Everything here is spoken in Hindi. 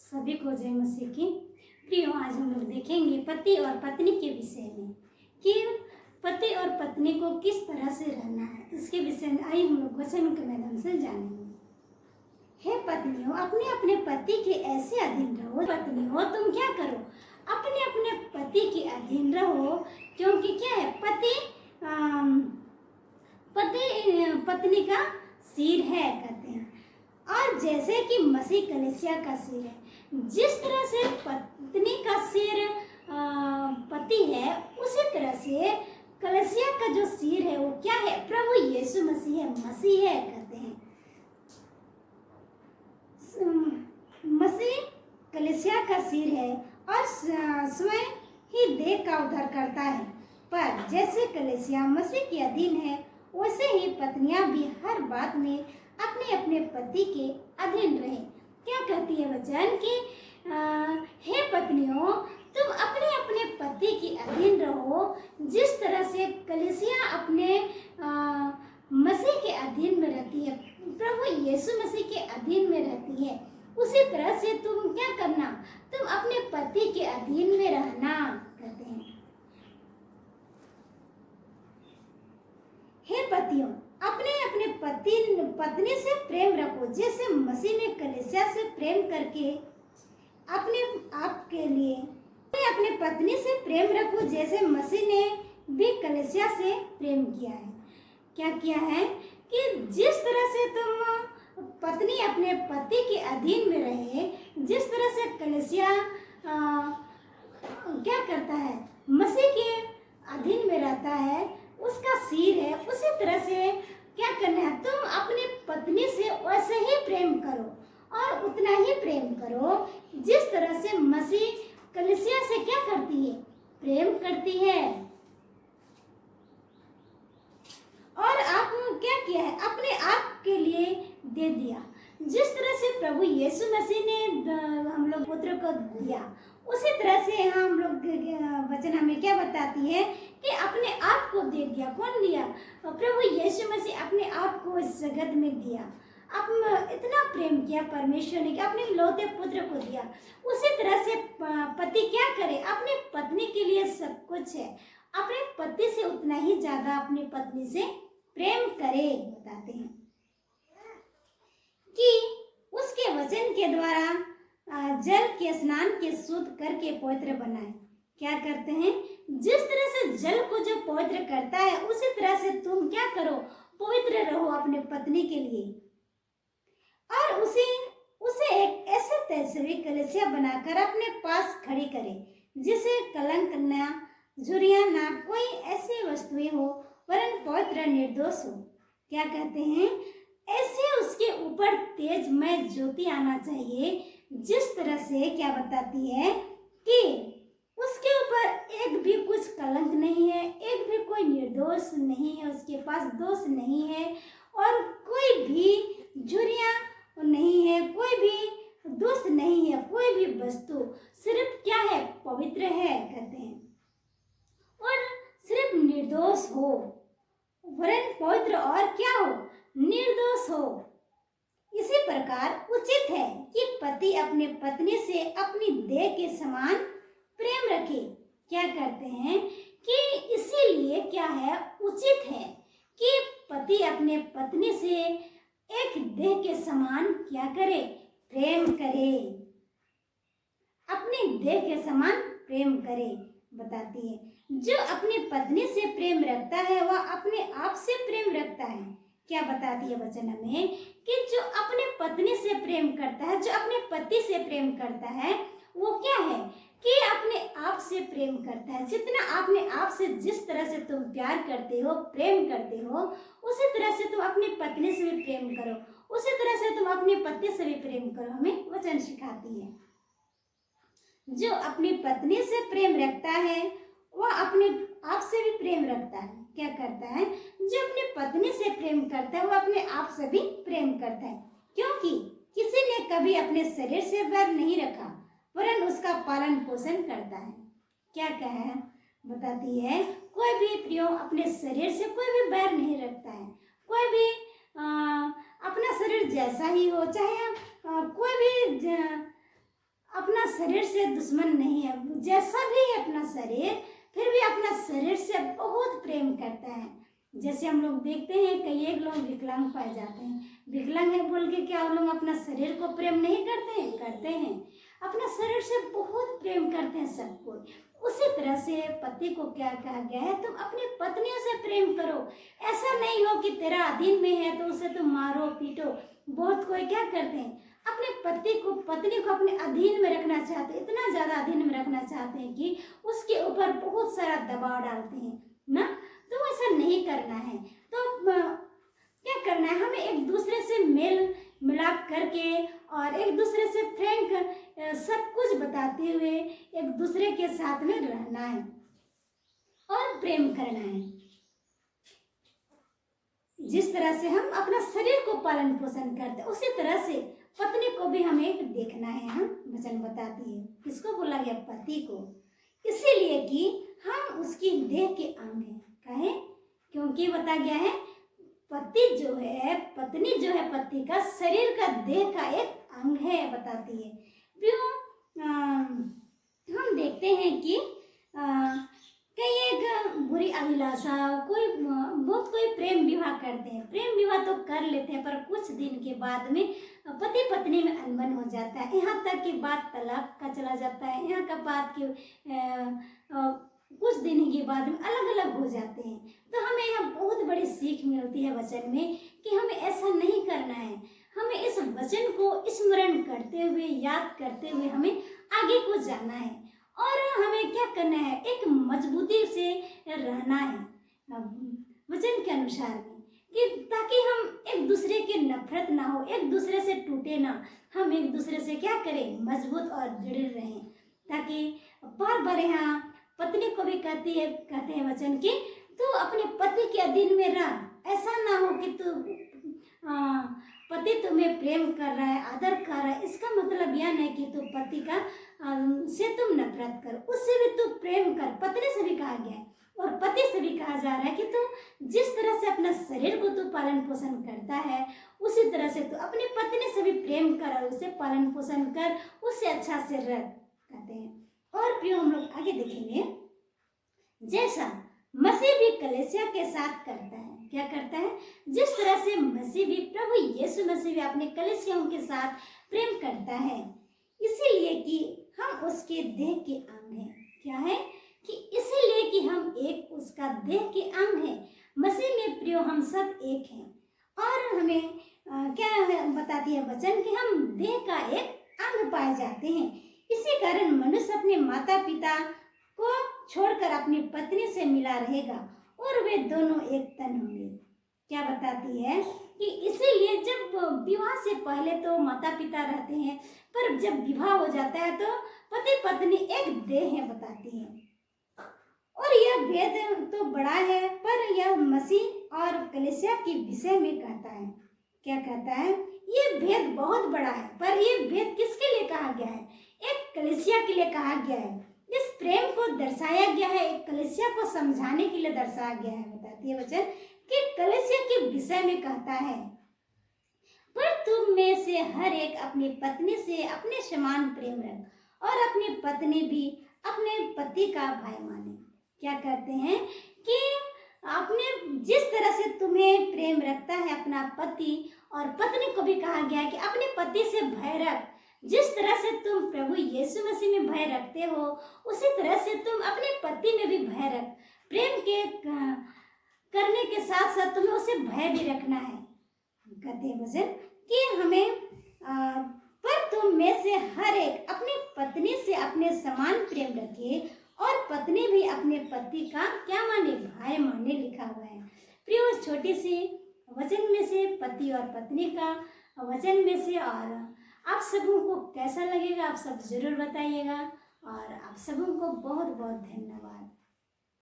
सभी को जय मसीह की। प्रियो, आज हम लोग देखेंगे पति और पत्नी के विषय में कि पति और पत्नी को किस तरह से रहना है। इसके विषय में आइए हम लोग वचन के माध्यम से जानेंगे। हे पत्नियों, अपने अपने पति के ऐसे अधीन रहो। पत्नियों, तुम क्या करो, अपने अपने पति के अधीन रहो, क्योंकि क्या है, पति पत्नी का सिर है कहते हैं। और जैसे कि मसीह कलीसिया का सिर है, जिस तरह से पत्नी का सिर पति है, उसी तरह से कलीसिया का जो सिर है वो क्या है, प्रभु यीशु मसीह है, मसीह है कहते हैं। मसीह कलीसिया का सिर है और स्वयं ही देह का उद्धार करता है। पर जैसे कलीसिया मसीह के अधीन है, वैसे ही पत्नियां भी हर बात में अपने अपने पति के अधीन रहे। क्या कहती है वचन कि हे पत्नियों, तुम अपने अपने पति के अधीन रहो, जिस तरह से कलीसिया अपने मसीह के अधीन में रहती है, प्रभु यीशु मसीह के अधीन में रहती है, उसी तरह से तुम क्या करना, तुम अपने पति के अधीन में रहना कहते हैं। हे पतियों, अपने अपने पत्नी से प्रेम रखो, जैसे मसीह ने कलीसिया से प्रेम करके अपने आप के लिए अपने पत्नी से प्रेम रखो, जैसे मसीह ने भी कलीसिया से प्रेम किया है। क्या किया है कि जिस तरह से तुम पत्नी अपने पति के अधीन में रहे, जिस तरह से कलीसिया क्या करता है, मसीह के अधीन में रहता है, उसका सिर है, उसी तरह से क्या करना है, तुम अपनी पत्नी से वैसे ही प्रेम करो और उतना ही प्रेम करो जिस तरह से मसीह कलीसिया से क्या करती है, प्रेम करती है। और आप क्या किया है, अपने आप के लिए दे दिया। जिस तरह से प्रभु यीशु मसीह ने हम लोग पुत्र को दिया, उसी तरह से यहाँ हम लोग वचन हमें क्या बताती है कि अपने आप को दे दिया। कौन दिया? प्रभु यीशु मसीह अपने आप को इस जगत में दिया। अब इतना प्रेम किया परमेश्वर ने कि अपने लौते पुत्र को दिया। उसी तरह से पति क्या करे, अपने पत्नी के लिए सब कुछ है, अपने पति से उतना ही ज्यादा अपनी पत्नी से प्रेम करे। बताते हैं कि उसके वचन के द्वारा जल के स्नान के शुद्ध करके पवित्र बनाए। क्या करते हैं? जिस तरह से जल को जो पवित्र करता है, उसी तरह से तुम क्या करो, पवित्र रहो अपने पत्नी के लिए। और उसे एक ऐसे तैसवी कलीसिया बनाकर अपने पास खड़ी करे, जिसे कलंक ना, झुर्रियां ना, कोई ऐसी वस्तुएं हो, वरन पवित्र निर्दोष हो। क्या कहते हैं? ऐसे उसके ऊपर तेजमय ज्योति आना चाहिए, जिस तरह से क्या बताती है कि उसके ऊपर एक भी कुछ कलंक नहीं है, एक भी कोई निर्दोष नहीं है, उसके पास दोष नहीं है, और कोई भी झुर्रियां नहीं है, कोई भी दोष नहीं है, कोई भी वस्तु, सिर्फ क्या है, पवित्र है कहते हैं, और सिर्फ निर्दोष हो, वरन पवित्र और क्या हो, निर्दोष हो। इसी प्रकार उचित है कि पति अपने पत्नी से अपनी देह के समान प्रेम रखे। क्या करते हैं कि इसीलिए क्या है, उचित है कि पति अपने पत्नी से एक देह के समान क्या करे, प्रेम करे, अपनी देह के समान प्रेम करे। बताती है, जो अपनी पत्नी से प्रेम रखता है वह अपने आप से प्रेम रखता है। क्या बताती है वचन में कि जो अपने पत्नी से प्रेम करता है, जो अपने पति से प्रेम करता है, वो क्या है कि अपने आप से प्रेम करता है। जितना अपने आप से, जिस तरह से तुम प्यार करते हो, प्रेम करते हो, उसी तरह से तुम अपनी पत्नी से भी प्रेम करो, उसी तरह से तुम अपने पति से भी प्रेम करो, हमें वचन सिखाती है। जो अपनी पत्नी से प्रेम रखता है वह अपने आप से भी प्रेम रखता है। क्या करता है? जो अपनी पत्नी से प्रेम करता है वह अपने आप से भी प्रेम करता है, क्योंकि किसी ने कभी अपने शरीर से बैर नहीं रखा, वरन उसका पालन पोषण करता है। क्या कहा है? बताती है, कोई भी प्रियो अपने शरीर से कोई भी बैर नहीं रखता है। कोई भी अपना शरीर जैसा ही हो, चाहे कोई भी शरीर से दुश्मन नहीं है, जैसा भी है अपना शरीर, फिर भी अपना शरीर से बहुत प्रेम करता है। जैसे हम लोग देखते हैं कई एक लोग विकलांग पाए जाते हैं, विकलांग है बोल के क्या वो लोग अपना शरीर को प्रेम नहीं करते हैं? करते हैं, अपना शरीर से बहुत प्रेम करते हैं सबको। उसी तरह से पति को क्या कहा गया है, तुम अपनी पत्नियों से प्रेम करो। ऐसा नहीं हो कि तेरा अधीन में है तो उसे तुम मारो पीटो। बहुत कोई क्या करते हैं, अपने पत्नी को अपने अधीन में रखना चाहते हैं, इतना ज्यादा अधीन में रखना चाहते हैं कि उसके ऊपर बहुत सारा दबाव डालते हैं ना। तो ऐसा नहीं करना है। तो क्या करना है, हमें एक दूसरे से मेल मिलाप करके और एक दूसरे से फ्रैंक सब कुछ बताते हुए एक दूसरे के साथ में रहना है और प्रेम करना है। जिस तरह से हम अपना शरीर को पालन पोषण करते, उसी तरह से पत्नी को भी हमें देखना है। हम वचन बताती है, किसको बोला गया? पति को। इसीलिए कि हम उसकी देह के अंग हैं। कहे क्योंकि बता गया है पति जो है, पत्नी जो है पति का शरीर का देह का एक अंग है, बताती है। क्यों हम देखते हैं कि कई एक बुरी अभिलाषा, बहुत कोई प्रेम विवाह करते हैं। प्रेम विवाह तो कर लेते हैं, पर कुछ दिन के बाद में पति पत्नी में अनबन हो जाता है, यहाँ तक कि बात तलाक का चला जाता है। यहाँ का बात के कुछ दिन के बाद में अलग अलग हो जाते हैं। तो हमें यहाँ बहुत बड़ी सीख मिलती है वचन में कि हमें ऐसा नहीं करना है। हमें इस वचन को स्मरण करते हुए, याद करते हुए हमें आगे को जाना है और हमें क्या करना है, एक मजबूती से रहना है वचन के अनुसार में, कि ताकि हम एक दूसरे के नफरत ना हो, एक दूसरे से टूटे ना, हम एक दूसरे से क्या करें, मजबूत और जुड़े रहें। ताकि बार बार यहाँ पत्नी को भी कहते हैं वचन की तू अपने पति के अधीन में रह। ऐसा ना हो कि तू पति तुम्हें प्रेम कर रहा है, आदर कर रहा है, इसका मतलब यह नहीं कि तू पति का से तुम नफरत कर, उससे भी तू प्रेम कर। पत्नी से भी कहा गया है और पति से भी कहा जा रहा है कि तू जिस तरह से अपना शरीर को तू पालन पोषण करता है, उसी तरह से तू अपनी पत्नी से भी प्रेम कर और उसे पालन पोषण कर, उससे अच्छा से रह, कहते हैं। और फिर हम लोग आगे देखेंगे, जैसा मसीह भी कलीसिया के साथ करता है। क्या करता है? जिस तरह से मसीह भी, प्रभु यीशु मसीह भी अपने कलीसियाओं के साथ प्रेम करता है, इसीलिए कि हम उसके देह के अंग हैं। क्या है? कि इसीलिए कि हम एक उसका देह के अंग हैं। मसीह में प्रियो हम सब एक हैं। और हमें क्या बताती है वचन कि हम देह का एक अंग पाए जाते हैं। इसी कारण मनुष्य अपने माता पिता को छोड़कर अपनी पत्नी से मिला रहेगा और वे दोनों एक तन होंगे। क्या बताती है? कि इसीलिए जब विवाह से पहले तो माता पिता रहते हैं, पर जब विवाह हो जाता है तो पति पत्नी एक देह है, बताती है। और यह भेद तो बड़ा है, पर यह मसीह और कलीसिया के विषय में कहता है। क्या कहता है? ये भेद बहुत बड़ा है, पर ये भेद किसके लिए कहा गया है? एक कलीसिया के लिए कहा गया है। इस प्रेम को दर्शाया गया है, एक कलीसिया को समझाने के लिए दर्शाया गया है। बताती है वचन कि कलीसिया के विषय में कहता है, पर तुम में से हर एक अपनी पत्नी से अपने समान प्रेम रख और अपनी पत्नी भी अपने पति का भाई माने। क्या करते हैं कि अपने जिस तरह से तुम्हें प्रेम रखता है अपना पति, और पत्नी को भी कहा गया है कि अपने पति से भय रख। जिस तरह से तुम प्रभु यीशु मसीह में भय रखते हो, उसी तरह से तुम अपने पति में भी भय रख। प्रेम के करने के साथ साथ तुम्हें उसे भय भी रखना है। कहते हैं वचन कि हमें पर तुम में से हर एक अपनी पत्नी से अपने समान प्रेम रखे और पत्नी भी अपने पति का क्या माने, भाई माने, लिखा हुआ है। प्रिय, छोटी सी वचन में से पति और पत्नी का वचन में से, और आप सबों को कैसा लगेगा आप सब जरूर बताइएगा, और आप सबों को बहुत बहुत धन्यवाद।